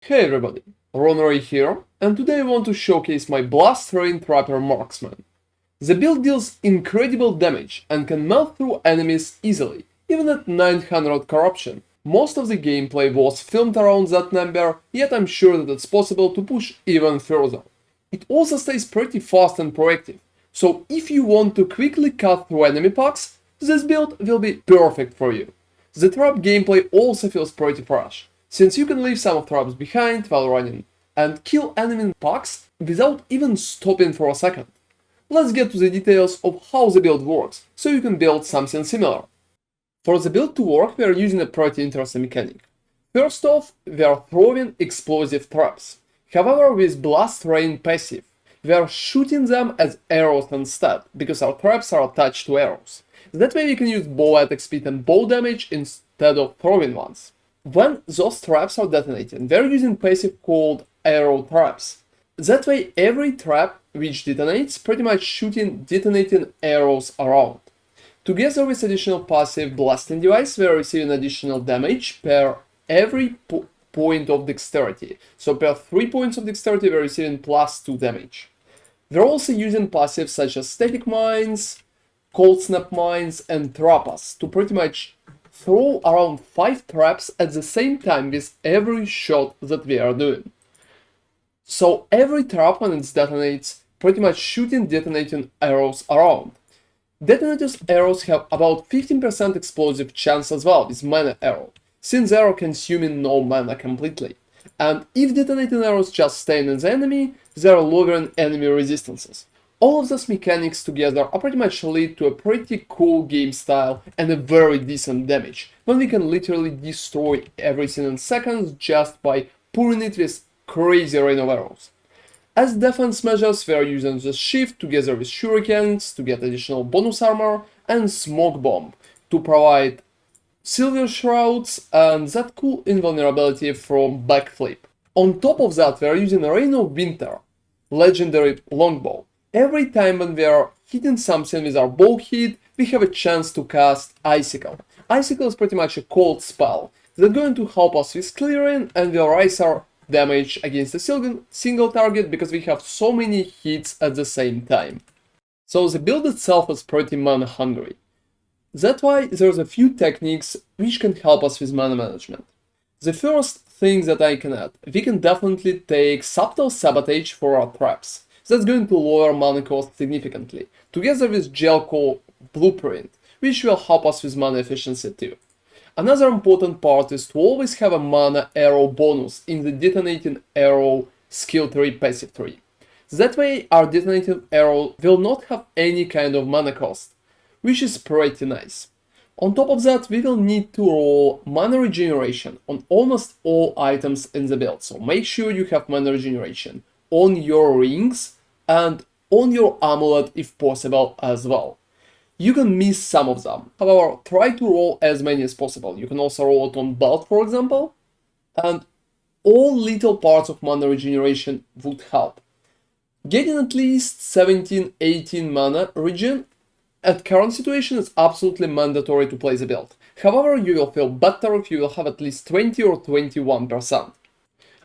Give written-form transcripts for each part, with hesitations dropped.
Hey everybody, Ronray here, and today I want to showcase my Blast Rain Marksman. The build deals incredible damage and can melt through enemies easily, even at 900 corruption. Most of the gameplay was filmed around that number, yet I'm sure that it's possible to push even further. It also stays pretty fast and proactive, so if you want to quickly cut through enemy packs, this build will be perfect for you. The trap gameplay also feels pretty fresh, since you can leave some of traps behind while running and kill enemy packs without even stopping for a second. Let's get to the details of how the build works, so you can build something similar. For the build to work, we are using a pretty interesting mechanic. First off, we are throwing explosive traps. However, with Blast Rain passive, we are shooting them as arrows instead, because our traps are attached to arrows. That way we can use bow attack speed and bow damage instead of throwing ones. When those traps are detonating, we are using passive called arrow traps. That way every trap which detonates pretty much shooting detonating arrows around. Together with additional passive blasting device, we are receiving additional damage per every point of dexterity. So per 3 points of dexterity we are receiving +2 damage. We're also using passives such as static mines, cold snap mines and trappas to pretty much throw around 5 traps at the same time with every shot that we are doing. So every trap when it detonates, pretty much shooting detonating arrows around. Detonator's arrows have about 15% explosive chance as well with mana arrow, since they are consuming no mana completely. And if detonating arrows just stay in the enemy, they are lowering enemy resistances. All of those mechanics together are pretty much lead to a pretty cool game style and a very decent damage, when we can literally destroy everything in seconds just by pouring it with crazy rain of arrows. As defense measures, we are using the shift together with Shurikens to get additional bonus armor and smoke bomb to provide silver shrouds and that cool invulnerability from backflip. On top of that, we are using Rain of Winter, legendary longbow. Every time when we are hitting something with our bow hit, we have a chance to cast Icicle. Icicle is pretty much a cold spell that's going to help us with clearing and will raise our damage against a single target because we have so many hits at the same time. So the build itself is pretty mana hungry. That's why there's a few techniques which can help us with mana management. The first thing that I can add, we can definitely take subtle sabotage for our traps. That's going to lower mana cost significantly, together with Gelco blueprint, which will help us with mana efficiency too. Another important part is to always have a mana arrow bonus in the detonating arrow skill tree passive tree. That way our detonating arrow will not have any kind of mana cost, which is pretty nice. On top of that, we will need to roll mana regeneration on almost all items in the build, so make sure you have mana regeneration on your rings and on your amulet if possible as well. You can miss some of them, however, try to roll as many as possible. You can also roll it on belt, for example, and all little parts of mana regeneration would help. Getting at least 17-18 mana regen at current situation is absolutely mandatory to play the build. However, you will feel better if you will have at least 20 or 21%.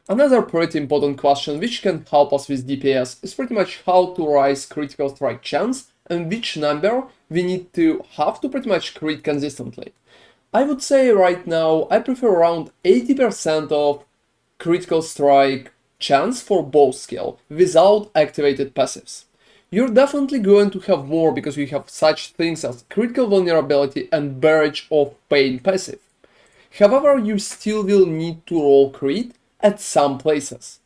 Another pretty important question which can help us with DPS is pretty much how to rise critical strike chance and which number we need to have to pretty much crit consistently. I would say right now I prefer around 80% of critical strike chance for bow skill without activated passives. You're definitely going to have more because you have such things as critical vulnerability and barrage of pain passive. However, you still will need to roll crit at some places.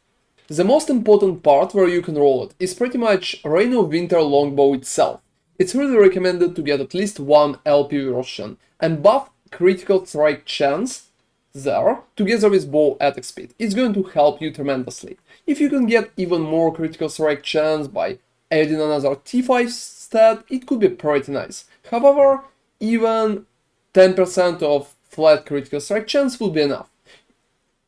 The most important part where you can roll it is pretty much Rain of Winter longbow itself. It's really recommended to get at least one LP version and buff critical strike chance there together with bow attack speed. It's going to help you tremendously. If you can get even more critical strike chance by adding another T5 stat, it could be pretty nice. However, even 10% of flat critical strike chance will be enough.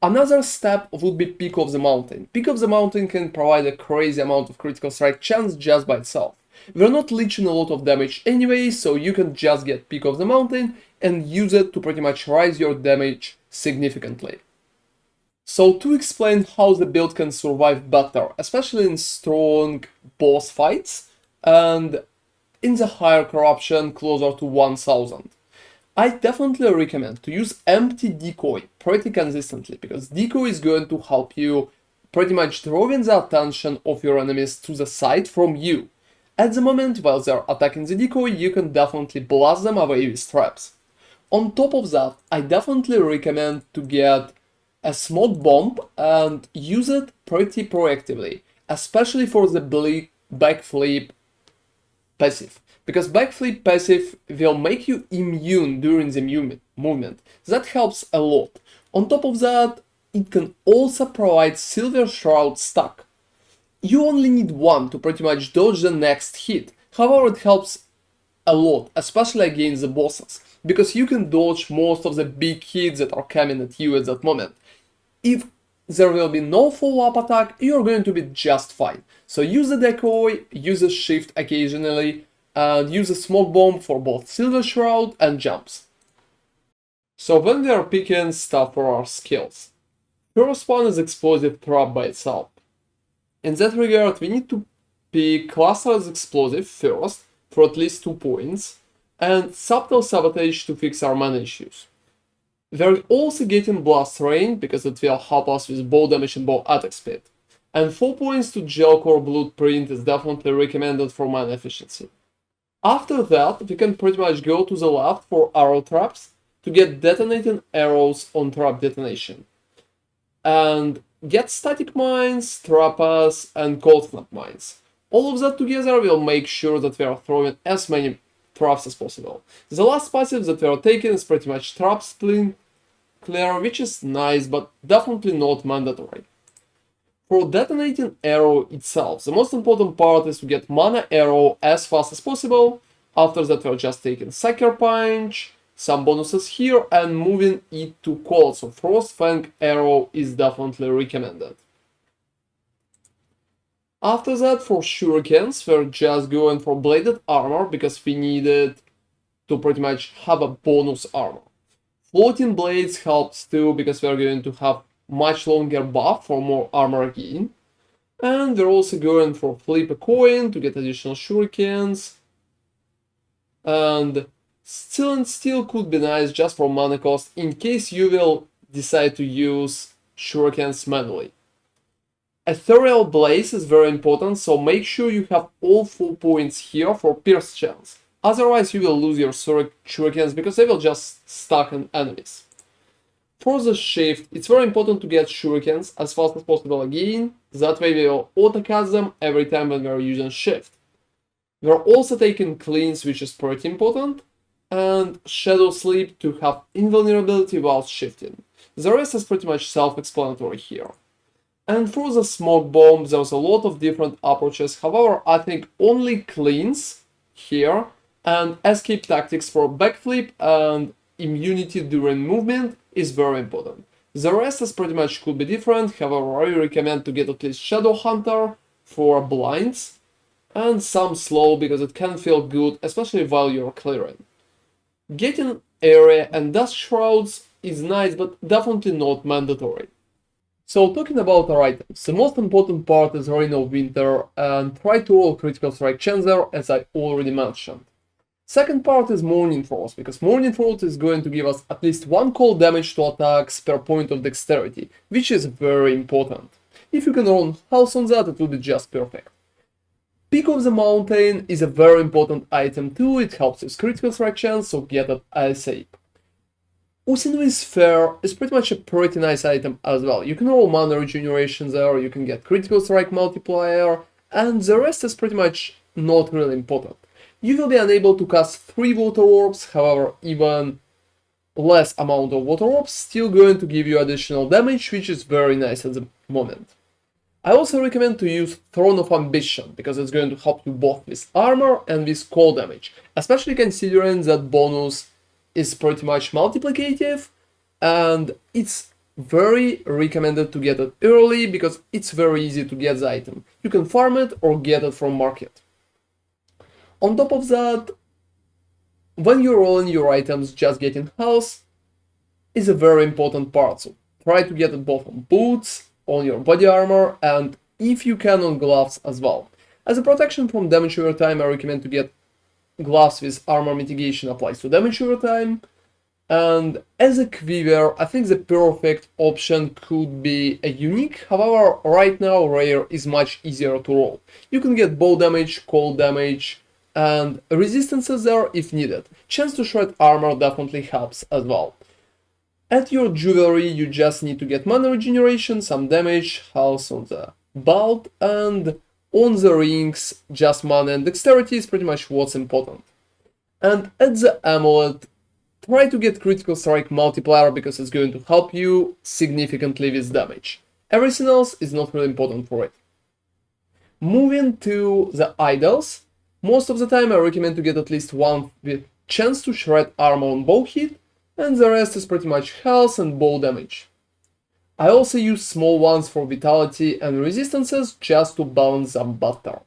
Another step would be Peak of the Mountain. Peak of the Mountain can provide a crazy amount of critical strike chance just by itself. We're not leeching a lot of damage anyway, so you can just get Peak of the Mountain and use it to pretty much rise your damage significantly. So to explain how the build can survive better, especially in strong boss fights and in the higher corruption closer to 1000, I definitely recommend to use empty decoy pretty consistently, because decoy is going to help you pretty much drawing the attention of your enemies to the side from you. At the moment while they're attacking the decoy, you can definitely blast them away with traps. On top of that, I definitely recommend to get a smoke bomb and use it pretty proactively, especially for the backflip passive, because backflip passive will make you immune during the movement. That helps a lot. On top of that, it can also provide Silver Shroud stack. You only need one to pretty much dodge the next hit. However, it helps a lot, especially against the bosses, because you can dodge most of the big hits that are coming at you at that moment. If there will be no follow-up attack, you're going to be just fine. So use the decoy, use the shift occasionally, and use a smoke bomb for both Silver Shroud and jumps. So when we are picking stuff for our skills, first one is Explosive Trap by itself. In that regard, we need to pick Cluster as Explosive first, for at least 2 points, and Subtle Sabotage to fix our mana issues. We're also getting Blast Rain, because it will help us with bow damage and bow attack speed. And 4 points to Gel Core Blueprint is definitely recommended for mana efficiency. After that, we can pretty much go to the left for arrow traps to get Detonating Arrows on trap detonation. And get Static Mines, Trappas, and Cold Snap Mines. All of that together will make sure that we are throwing as many traps as possible. The last passive that we are taking is pretty much Trap Spleen Clear, which is nice, but definitely not mandatory. For Detonating Arrow itself, the most important part is to get Mana Arrow as fast as possible. After that, we're just taking Sucker Punch, some bonuses here, and moving it to Cold, so Frost Fang Arrow is definitely recommended. After that, for Shurikens, we're just going for Bladed Armor, because we needed to pretty much have a bonus armor. Floating Blades helps too, because we're going to have much longer buff for more armor gain. And we're also going for Flip a Coin to get additional Shurikens. And Still and Steel could be nice just for mana cost, in case you will decide to use Shurikens manually. Ethereal Blaze is very important, so make sure you have all 4 points here for Pierce chance. Otherwise, you will lose your Shurikens because they will just stuck on enemies. For the shift, it's very important to get Shurikens as fast as possible again, that way we will auto-cast them every time when we are using shift. We are also taking cleans, which is pretty important, and Shadow Sleep to have invulnerability while shifting. The rest is pretty much self-explanatory here. And for the Smoke Bomb, there's a lot of different approaches, however, I think only cleans here and escape tactics for backflip and immunity during movement is very important. The rest is pretty much could be different, however, I recommend to get at least Shadow Hunter for blinds and some slow, because it can feel good, especially while you're clearing. Getting area and dust shrouds is nice, but definitely not mandatory. So talking about our items, the most important part is Rain of Winter and try to roll critical strike chancer, as I already mentioned. Second part is Morning Frost, because Morning Frost is going to give us at least 1 cold damage to attacks per point of dexterity, which is very important. If you can roll health on that, it will be just perfect. Peak of the Mountain is a very important item too, it helps with critical strike chance, so get it ASAP. Usinui Sphere is pretty much a pretty nice item as well. You can roll mana regeneration there, you can get critical strike multiplier, and the rest is pretty much not really important. You will be unable to cast 3 water orbs, however, even less amount of water orbs still going to give you additional damage, which is very nice at the moment. I also recommend to use Throne of Ambition, because it's going to help you both with armor and with cold damage, especially considering that bonus is pretty much multiplicative, and it's very recommended to get it early, because it's very easy to get the item. You can farm it or get it from market. On top of that, when you're rolling your items, just getting health is a very important part. So try to get it both on boots, on your body armor, and if you can on gloves as well. As a protection from damage over time, I recommend to get gloves with armor mitigation applies to damage over time. And as a quiver, I think the perfect option could be a unique. However, right now rare is much easier to roll. You can get bow damage, cold damage, and resistances there if needed. Chance to shred armor definitely helps as well. At your jewelry, you just need to get mana regeneration, some damage, health on the belt, and on the rings, just mana and dexterity is pretty much what's important. And at the amulet, try to get critical strike multiplier because it's going to help you significantly with damage. Everything else is not really important for it. Moving to the idols, most of the time I recommend to get at least one with chance to shred armor on bow hit, and the rest is pretty much health and bow damage. I also use small ones for vitality and resistances just to balance them better.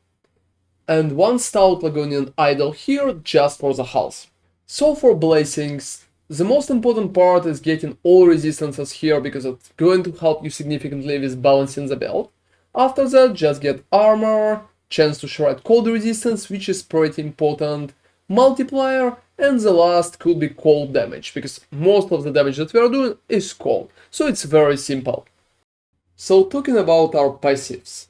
And one stout Lagonian idol here just for the health. So for blessings, the most important part is getting all resistances here because it's going to help you significantly with balancing the build. After that, just get armor, chance to shred cold resistance, which is pretty important, multiplier, and the last could be cold damage, because most of the damage that we are doing is cold, so it's very simple. So talking about our passives.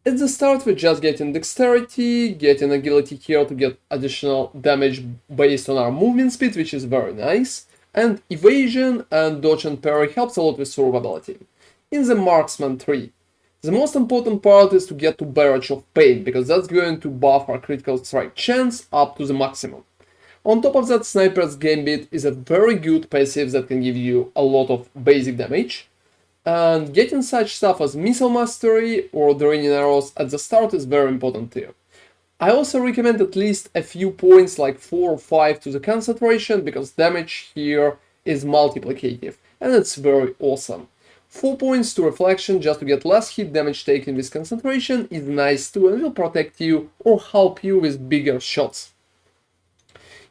At the start we're just getting dexterity, getting agility here to get additional damage based on our movement speed, which is very nice, and evasion and dodge and parry helps a lot with survivability. In the marksman tree, the most important part is to get to barrage of pain, because that's going to buff our critical strike chance up to the maximum. On top of that, sniper's gambit is a very good passive that can give you a lot of basic damage. And getting such stuff as Missile Mastery or Detonating Arrows at the start is very important too. I also recommend at least a few points like 4 or 5 to the concentration because damage here is multiplicative and it's very awesome. 4 points to Reflection just to get less hit damage taken with concentration is nice too and will protect you or help you with bigger shots.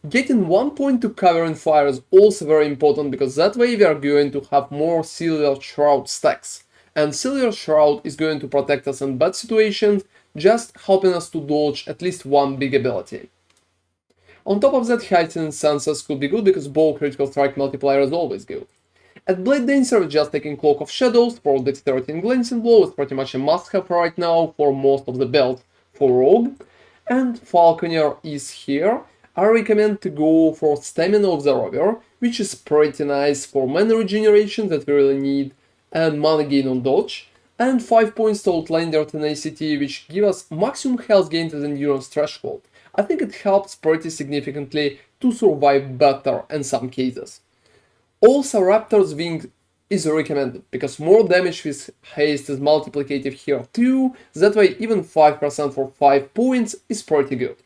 Getting 1 point to covering fire is also very important because that way we are going to have more Silver Shroud stacks. And Silver Shroud is going to protect us in bad situations, just helping us to dodge at least one big ability. On top of that, Heightened Senses could be good because bow critical strike multiplier is always good. At Blade Dancer, just taking Cloak of Shadows for Dexterity and Glancing Blow is pretty much a must-have right now for most of the build for Rogue. And Falconer is here. I recommend to go for Stamina of the Rover, which is pretty nice for mana regeneration that we really need, and mana gain on dodge, and 5 points to Outlander Tenacity, which give us maximum health gain to the Endurance threshold. I think it helps pretty significantly to survive better in some cases. Also, Raptor's Wing is recommended, because more damage with haste is multiplicative here too, that way even 5% for 5 points is pretty good.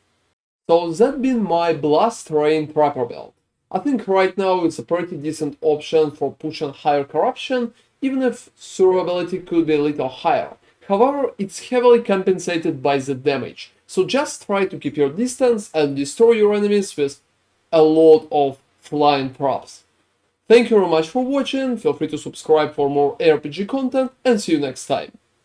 So that been my Blast Rain Trapper build. I think right now it's a pretty decent option for pushing higher corruption, even if survivability could be a little higher. However, it's heavily compensated by the damage, so just try to keep your distance and destroy your enemies with a lot of flying traps. Thank you very much for watching, feel free to subscribe for more ARPG content, and see you next time.